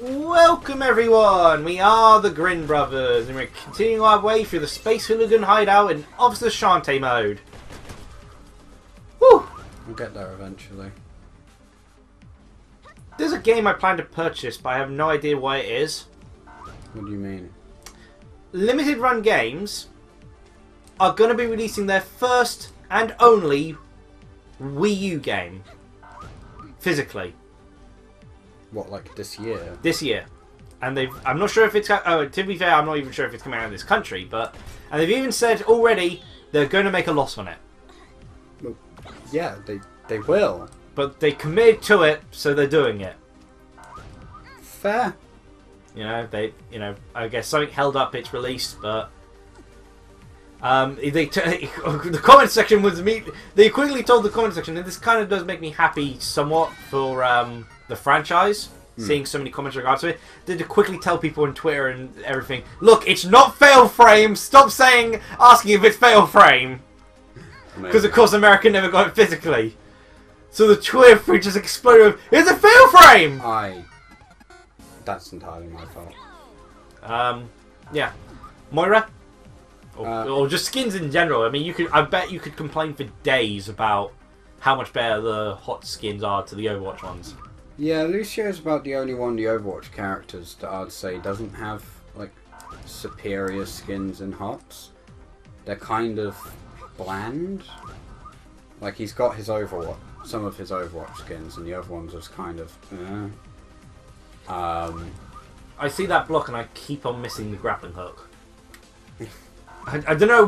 Welcome everyone! We are the Grin brothers and we're continuing our way through the Space Hooligan hideout in Officer Shantae mode. Whew! We'll get there eventually. There's a game I plan to purchase, but I have no idea what it is. What do you mean? Limited Run Games are going to be releasing their first and only Wii U game. Physically. What, like this year? This year. And I'm not sure if it's... Oh, to be fair, I'm not even sure if it's coming out of this country, but... And they've even said already they're going to make a loss on it. Well, yeah, they will. But they committed to it, so they're doing it. Fair. I guess something held up its release, but... the comment section was me. They quickly told the comment section, and this kind of does make me happy somewhat for the franchise, seeing so many comments in regards to it. They did quickly tell people on Twitter and everything, look, it's not fail frame. Stop asking if it's fail frame, because of course America never got it physically. So the Twitter feed just exploded. It's a fail frame. That's entirely my fault. Yeah, Moira. Or just skins in general. I mean, I bet you could complain for days about how much better the hot skins are to the Overwatch ones. Yeah, Lucio is about the only one of the Overwatch characters that I'd say doesn't have like superior skins in hots. They're kind of bland. Like he's got his some of his Overwatch skins, and the other ones are just kind of. I see that block, and I keep on missing the grappling hook. I don't know.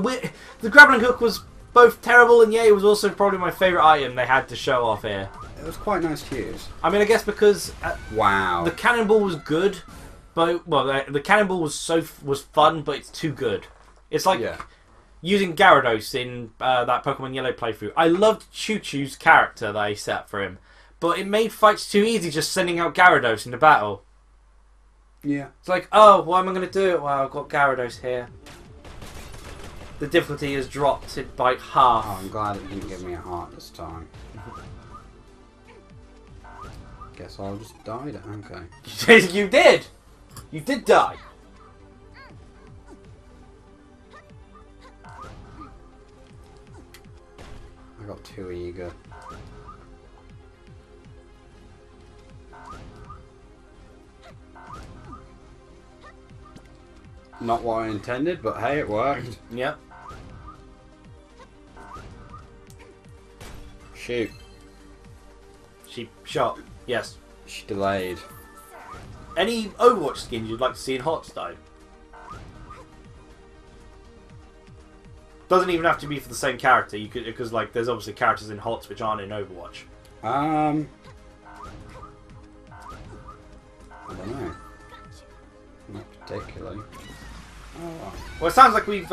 The grappling hook was both terrible, and yeah, it was also probably my favourite item they had to show off here. It was quite nice to use. I mean, I guess because wow, the cannonball was good, but the cannonball was fun, but it's too good. It's like using Gyarados in that Pokemon Yellow playthrough. I loved Choo Choo's character that I set for him, but it made fights too easy just sending out Gyarados into battle. Yeah, it's like, oh, what am I going to do? Well, I've got Gyarados here. The difficulty has dropped it by half. Oh, I'm glad it didn't give me a heart this time. Guess I'll just die then, okay. You did! You did die! I got too eager. Not what I intended, but hey, it worked. Yep. Shoot. She shot. Yes. She delayed. Any Overwatch skins you'd like to see in HOTS though? Doesn't even have to be for the same character. You could, because like there's obviously characters in HOTS which aren't in Overwatch. I don't know. Not particularly. Oh. Well, it sounds like we've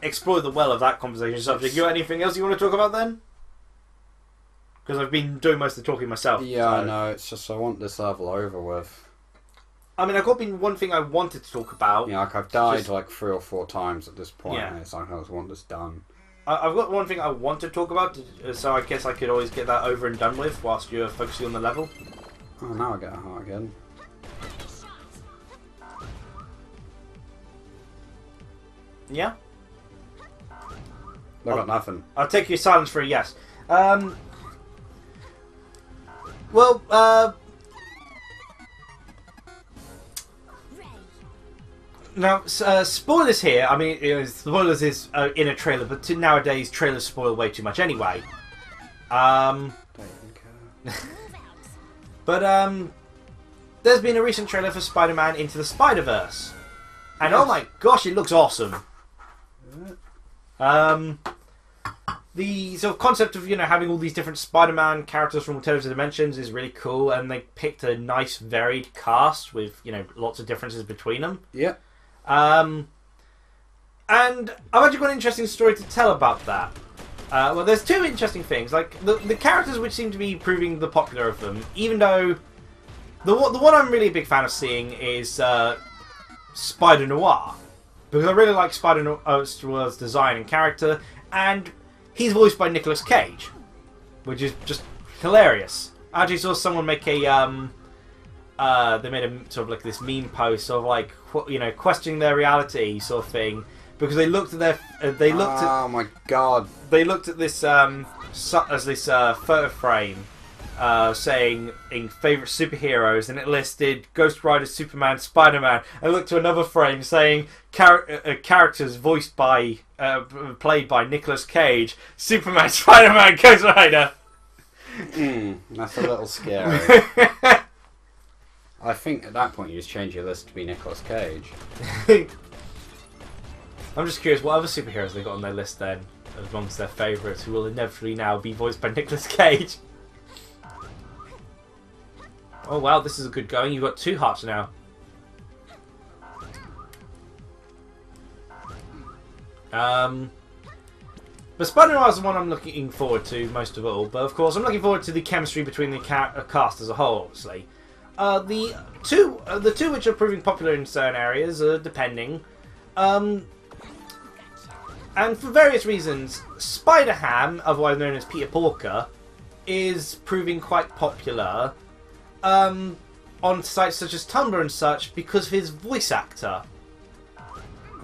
explored the well of that conversation subject. You got anything else you want to talk about then? Because I've been doing most of the talking myself. Yeah, so. I know. It's just I want this level over with. I mean, I've got one thing I wanted to talk about. Yeah, like I've died like 3 or 4 times at this point. Yeah. And it's like I just want this done. I've got one thing I want to talk about, so I guess I could always get that over and done with whilst you're focusing on the level. Oh, now I get a heart again. Yeah? I got nothing. I'll take your silence for a yes. Well, now, spoilers here. I mean, spoilers is in a trailer, but nowadays trailers spoil way too much anyway. Don't even care. But, there's been a recent trailer for Spider-Man Into the Spider-Verse. And oh my gosh, it looks awesome. The sort of concept of, having all these different Spider-Man characters from alternative dimensions is really cool, and they picked a nice varied cast with, lots of differences between them. Yeah. And I've actually got an interesting story to tell about that. Well, there's 2 interesting things. Like, the characters which seem to be proving the popular of them, even though the one I'm really a big fan of seeing is Spider Noir. Because I really like Spider Noir's design and character, and he's voiced by Nicolas Cage, which is just hilarious. I actually saw someone make a they made a sort of like this meme post of like questioning their reality sort of thing because they looked at their Oh my god! they looked at this as this photo frame saying in favorite superheroes, and it listed Ghost Rider, Superman, Spider-Man, and looked to another frame saying characters voiced by played by Nicolas Cage, Superman, Spider-Man, Ghost Rider. That's a little scary. I think at that point you just change your list to be Nicolas Cage. I'm just curious what other superheroes they got on their list then, amongst their favourites, who will inevitably now be voiced by Nicolas Cage. Oh wow, this is a good going. You've got 2 hearts now. But Spider-Man is the one I'm looking forward to most of all. But of course, I'm looking forward to the chemistry between the cast as a whole. Obviously, the two which are proving popular in certain areas, depending, and for various reasons, Spider-Ham, otherwise known as Peter Parker, is proving quite popular. On sites such as Tumblr and such because of his voice actor.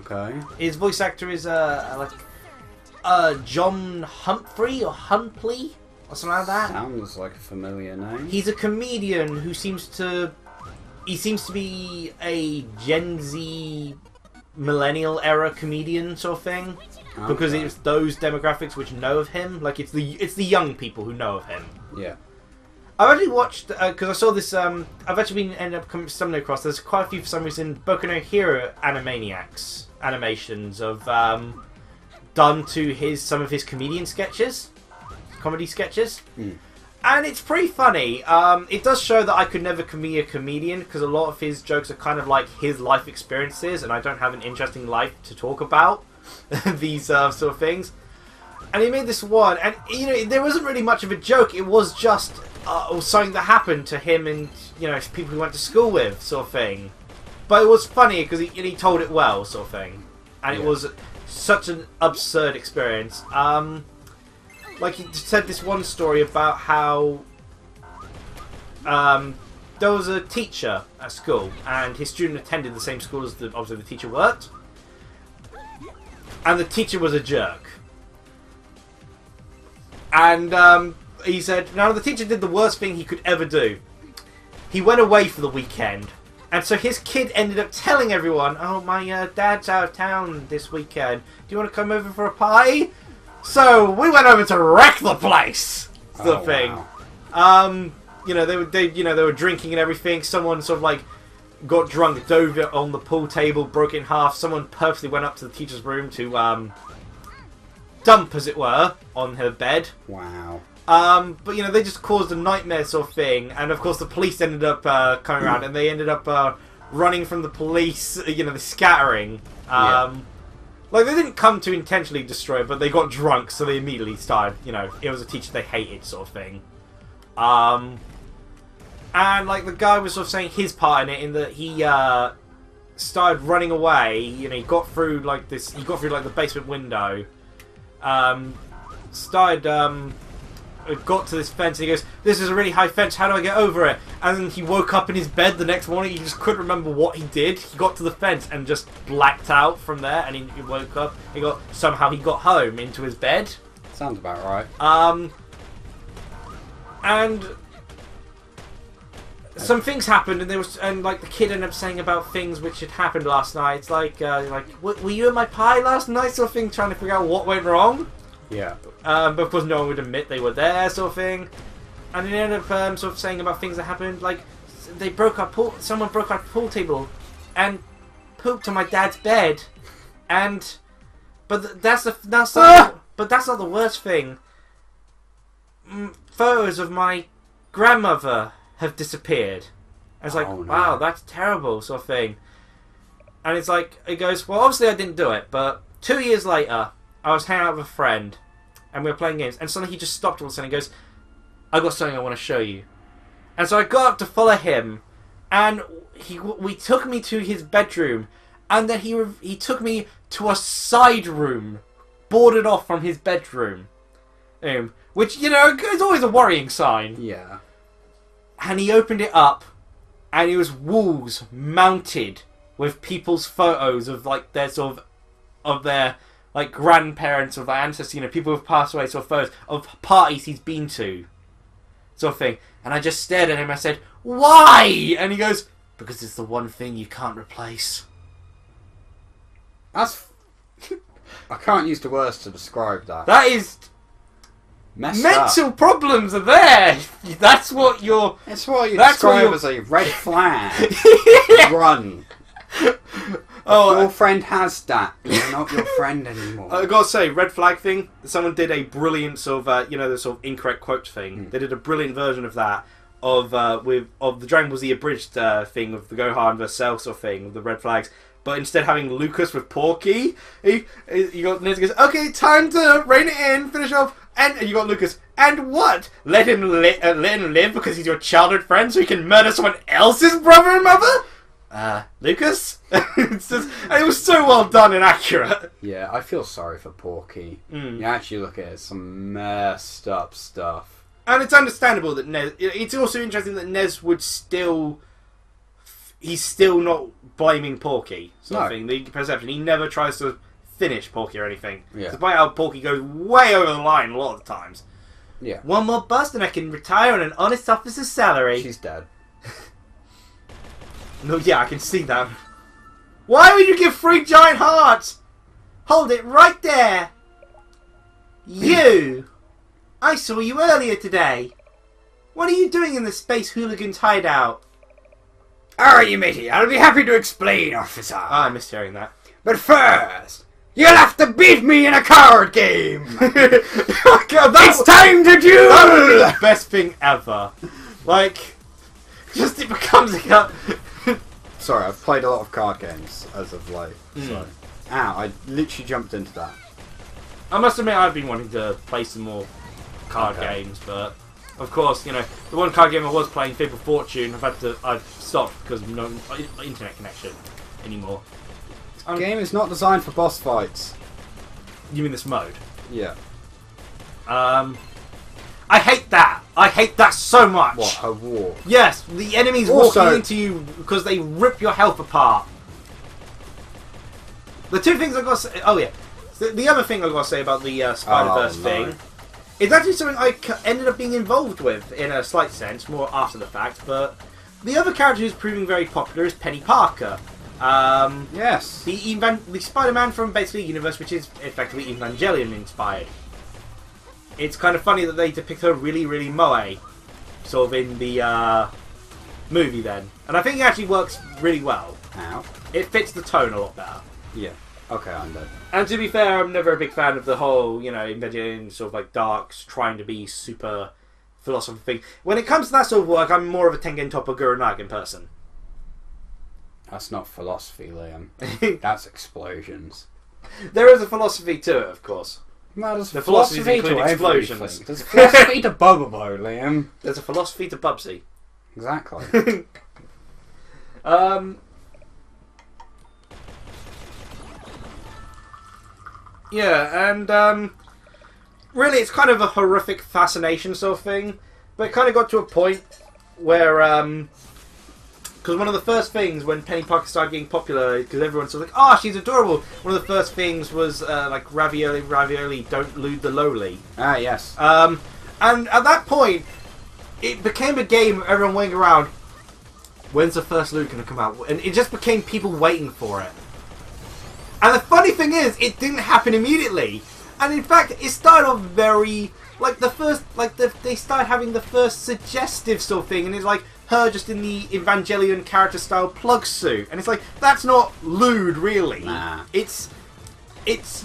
Okay. His voice actor is John Humphrey or Humpley or something like that. Sounds like a familiar name. He's a comedian who seems to be a Gen Z millennial era comedian sort of thing. Okay. Because it's those demographics which know of him. Like it's the young people who know of him. Yeah. I've actually watched, because I saw this, I've actually ended up stumbling across, there's quite a few, for some reason, Boku no Hero Animaniacs animations of, done to some of his comedy sketches. And it's pretty funny. It does show that I could never be a comedian, because a lot of his jokes are kind of like his life experiences, and I don't have an interesting life to talk about these sort of things. And he made this one, and there wasn't really much of a joke, it was just something that happened to him and people he went to school with, sort of thing. But it was funny because he told it well, sort of thing, and it was such an absurd experience. Like he said this one story about how there was a teacher at school, and his student attended the same school as obviously the teacher worked, and the teacher was a jerk. And he said, now the teacher did the worst thing he could ever do. He went away for the weekend. And so his kid ended up telling everyone, oh, my dad's out of town this weekend. Do you want to come over for a pie? So we went over to wreck the place. Sort of thing. Wow. They were drinking and everything. Someone sort of like got drunk, dove on the pool table, broke it in half. Someone purposely went up to the teacher's room to dump, as it were, on her bed. Wow. But they just caused a nightmare sort of thing, and of course the police ended up coming around, and they ended up running from the police. The scattering. Like they didn't come to intentionally destroy it, but they got drunk, so they immediately started. It was a teacher they hated, sort of thing. And like the guy was sort of saying his part in it, in that he started running away. He got through like this. He got through like the basement window. Got to this fence and he goes, this is a really high fence, how do I get over it? And then he woke up in his bed the next morning, he just couldn't remember what he did. He got to the fence and just blacked out from there, and he woke up, somehow he got home into his bed. Sounds about right. And some things happened, and like the kid ended up saying about things which had happened last night. It's like were you in my pie last night, sort of thing, trying to figure out what went wrong. Yeah. But of course no one would admit they were there, sort of thing. And they ended up sort of saying about things that happened, like someone broke our pool table and pooped on my dad's bed. But that's not the worst thing. Photos of my grandmother have disappeared. And it's like, wow, that's terrible, sort of thing. And it's like, it goes, well, obviously I didn't do it, but 2 years later, I was hanging out with a friend, and we were playing games, and suddenly he just stopped all of a sudden and goes, I got something I want to show you. And so I got up to follow him, and we took me to his bedroom, and then he took me to a side room, boarded off from his bedroom. Which, is always a worrying sign. Yeah. And he opened it up, and it was walls mounted with people's photos of like their sort of their like grandparents or their ancestors, people who've passed away, sort of photos of parties he's been to, sort of thing. And I just stared at him. I said, "Why?" And he goes, "Because it's the one thing you can't replace." That's... I can't use the words to describe that. That is... mental problems are there. That's what you're... It's what you describe as a red flag. Run. Your friend has that. You're not your friend anymore. I gotta say, red flag thing. Someone did a brilliant sort of, the sort of incorrect quote thing. They did a brilliant version of that of the Dragon Ball Z abridged thing of the Gohan versus Cell sort of thing, the red flags. But instead of having Lucas with Porky, you got Nez goes, "Okay, time to rein it in, finish off." And you got Lucas, "And what? Let him live because he's your childhood friend so he can murder someone else's brother and mother?" Lucas? It was so well done and accurate. Yeah, I feel sorry for Porky. You actually look at it, some messed up stuff. And it's understandable that Nez... It's also interesting that Nez would still... He's still not blaming Porky, sort of thing. The perception. He never tries to finish Porky or anything. Yeah. Despite how Porky goes way over the line a lot of the times. Yeah. One more bust and I can retire on an honest officer's salary. She's dead. No, yeah, I can see that. Why would you give 3 giant hearts? Hold it right there. You! I saw you earlier today. What are you doing in the Space Hooligans hideout? Alright, you matey, I'll be happy to explain, officer. I missed hearing that. But first, you'll have to beat me in a card game. It's time to duel! That would be the best thing ever. Like, just it becomes a... Sorry, I've played a lot of card games as of late. So. Ow, I literally jumped into that. I must admit I've been wanting to play some more card games, but of course, the one card game I was playing, Fable Fortune, I've stopped because of no internet connection anymore. The game is not designed for boss fights. You mean this mode? Yeah. I hate that. I hate that so much. What, a war? Yes, the enemies walking into you because they rip your health apart. The two things I've got to say... Oh, yeah. The other thing I've got to say about the Spider-Verse thing... It's actually something I ended up being involved with in a slight sense, more after the fact, but the other character who's proving very popular is Peni Parker. Yes. The Spider-Man from basically a universe which is effectively Evangelion-inspired. It's kind of funny that they depict her really, really moe, sort of in the movie then. And I think it actually works really well. How? It fits the tone a lot better. Yeah. Okay, I'm dead. And to be fair, I'm never a big fan of the whole, Evangelion sort of like darks trying to be super philosophy thing. When it comes to that sort of work, I'm more of a Tengen Toppa Gurren Lagann person. That's not philosophy, Liam. That's explosions. There is a philosophy to it, of course. No, there's the philosophies philosophy include to explosions. Everything. There's philosophy to Bobobo, Liam. There's a philosophy to Bubsy. Exactly. Yeah, and really it's kind of a horrific fascination sort of thing, but it kind of got to a point where, because one of the first things when Peni Parker started getting popular, because everyone's sort of like, "Oh, she's adorable," one of the first things was like, ravioli, don't lewd the lowly. Ah, yes. And at that point, it became a game of everyone waiting around, when's the first loot going to come out? And it just became people waiting for it. And the funny thing is, it didn't happen immediately. And in fact, it started off very... they started having the first suggestive sort of thing. And it's like her just in the Evangelion character style plug suit. And it's like, that's not lewd, really. Nah. It's there's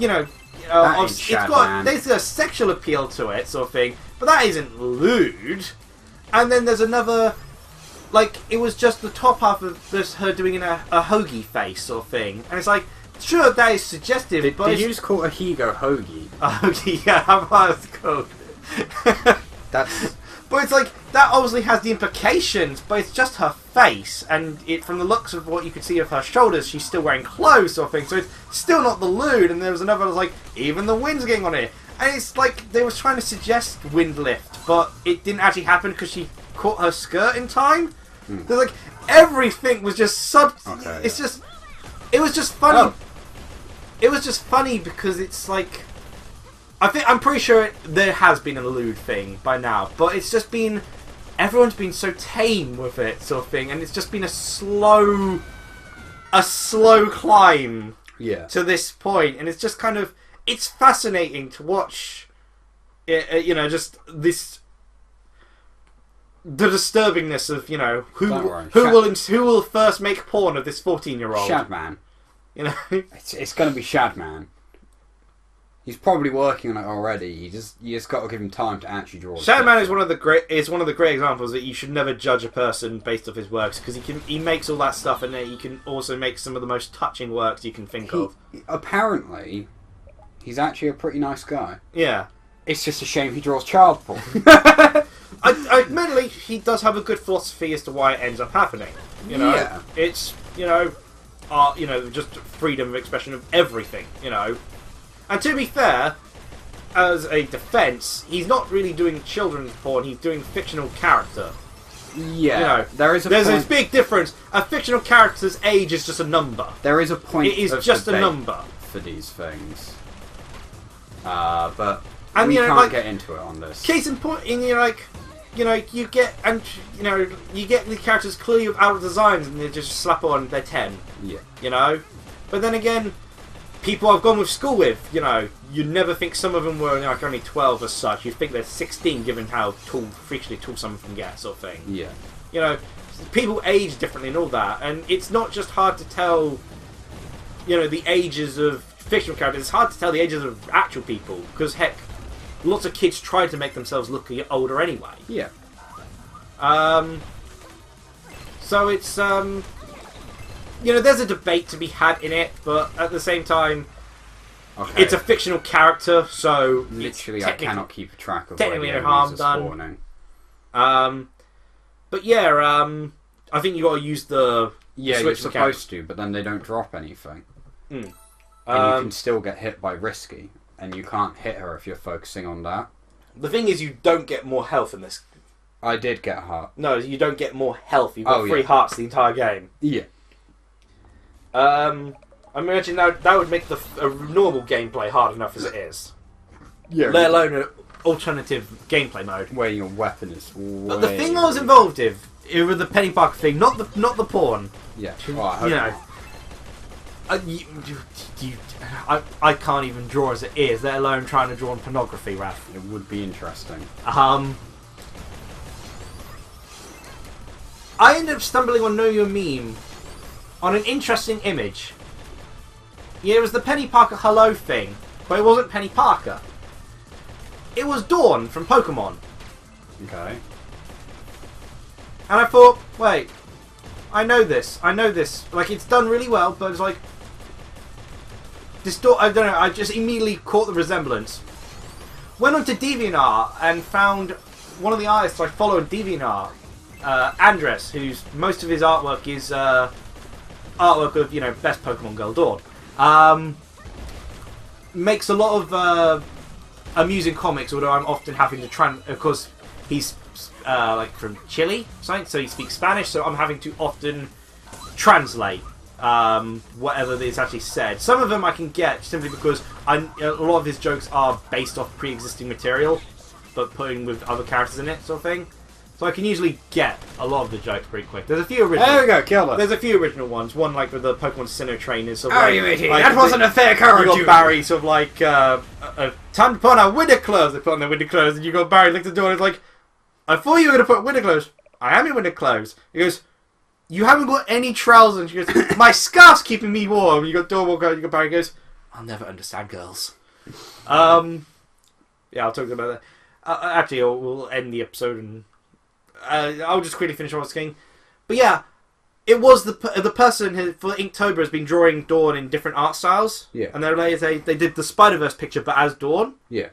a sexual appeal to it, sort of thing. But that isn't lewd. And then there's another... it was just the top half of this, her doing a hoagie face sort of thing. And it's like... Sure, that is suggestive, but... Did you just call a Higo hoagie? Hoagie, yeah, how it's called. That's... But it's like, that obviously has the implications, but it's just her face, and from the looks of what you could see of her shoulders, she's still wearing clothes sort of thing, so it's still not the lewd, and there was another that was like, even the wind's getting on it. And it's like, they were trying to suggest wind lift, but it didn't actually happen because she caught her skirt in time. They're like, everything was just Okay, it's just, it was just funny. Oh. It was just funny because it's like, I'm pretty sure there has been a lewd thing by now, but it's just been, everyone's been so tame with it, sort of thing, and it's just been a slow climb to this point, and it's just kind of, it's fascinating to watch, you know, just this, the disturbingness of, you know, who will first make porn of this 14-year-old. Shadman. You know, it's going to be Shadman. He's probably working on it already. You just got to give him time to actually draw. Shadman is one of the great examples that you should never judge a person based off his works, because he makes all that stuff, and he can also make some of the most touching works you can think of. Apparently, he's actually a pretty nice guy. Yeah, it's just a shame he draws child porn. Admittedly, he does have a good philosophy as to why it ends up happening. You know, it's just freedom of expression of everything. You know. And to be fair, as a defence, he's not really doing children's porn, he's doing fictional character. Yeah. You know, there's this big difference. A fictional character's age is just a number. There is a point. It is just a number. For these things. But and, we you know, can't like, get into it on this. Case in point, you get the characters clearly with out designs and they just slap on, they're 10. Yeah. You know? But then again, people I've gone with school with, you know, you'd never think some of them were like only 12 as such. You'd think they're 16 given how freakishly tall some of them get, sort of thing. Yeah. You know, people age differently and all that, and it's not just hard to tell, you know, the ages of fictional characters. It's hard to tell the ages of actual people, because heck, lots of kids try to make themselves look older anyway. Yeah. So it's, you know, there's a debate to be had in it, but at the same time, it's a fictional character, so literally I cannot keep track of technically no harm done. But yeah, I think you got to use the you're switch supposed to, but then they don't drop anything, and you can still get hit by Risky, and you can't hit her if you're focusing on that. The thing is, you don't get more health in this. I did get a heart. No, you don't get more health. You've got 3 hearts the entire game. Yeah. I imagine that would make a normal gameplay hard enough as it is. Yeah. Let alone an alternative gameplay mode where your weapon is. But the thing I was involved with the Peni Parker thing, not the porn. Yeah. I can't even draw as it is, let alone trying to draw on pornography, Raph. It would be interesting. I ended up stumbling on Know Your Meme on an interesting image. Yeah, it was the Peni Parker hello thing, but it wasn't Peni Parker. It was Dawn from Pokemon. Okay. And I thought, wait, I know this. Like, it's done really well, but it's like, this Dawn, I don't know, I just immediately caught the resemblance. Went onto DeviantArt and found one of the artists I follow on DeviantArt, Andres, whose most of his artwork is artwork of, you know, best Pokemon girl Dawn. Makes a lot of amusing comics, although I'm often having to of course, he's like from Chile, so he speaks Spanish, so I'm having to often translate whatever is actually said. Some of them I can get simply because a lot of his jokes are based off pre-existing material, but putting with other characters in it, sort of thing. So I can usually get a lot of the jokes pretty quick. There's a few original. There we go, kill it. There's a few original ones. One like with the Pokemon Sinnoh trainers. Sort of you idiot! That wasn't a fair card. You got Barry, sort of like time to put on our winter clothes. They put on their winter clothes, and you got Barry looked at the door and it's like, I thought you were going to put winter clothes. I am in winter clothes. He goes, you haven't got any trousers. And she goes, my scarf's keeping me warm. You got Dorwalker. You got Barry goes, I'll never understand girls. Yeah, I'll talk about that. Actually, we'll end the episode and. I'll just quickly finish what's going. But yeah, it was the person who, for Inktober, has been drawing Dawn in different art styles. Yeah. And they did the Spider-Verse picture, but as Dawn. Yeah.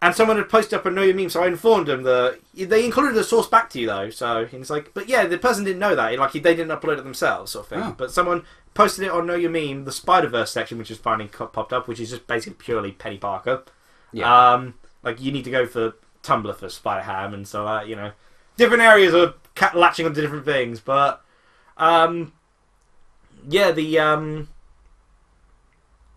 And someone had posted up a Know Your Meme, so I informed them that they included the source back to you, though. So he's like, but yeah, the person didn't know that. Like, they didn't upload it themselves, sort of thing. Oh. But someone posted it on Know Your Meme, the Spider-Verse section, which has finally popped up, which is just basically purely Peni Parker. Yeah. Like, you need to go for Tumblr for Spider-Ham, and so, you know. Different areas are latching onto different things, but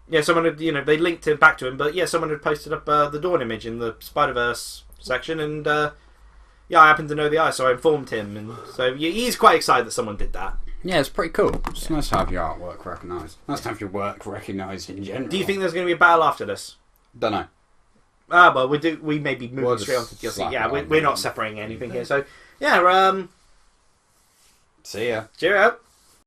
Yeah, someone had, they linked it back to him, but someone had posted up the Dawn image in the Spider-Verse section, and I happen to know the eye, so I informed him, and so he's quite excited that someone did that. Yeah, it's pretty cool. It's nice to have your artwork recognised. Nice to have your work recognised in general. Do you think there's going to be a battle after this? Don't know. Well, we may be moving straight on to DLC. Yeah, we're not separating anything here, so, yeah, see ya. Cheerio.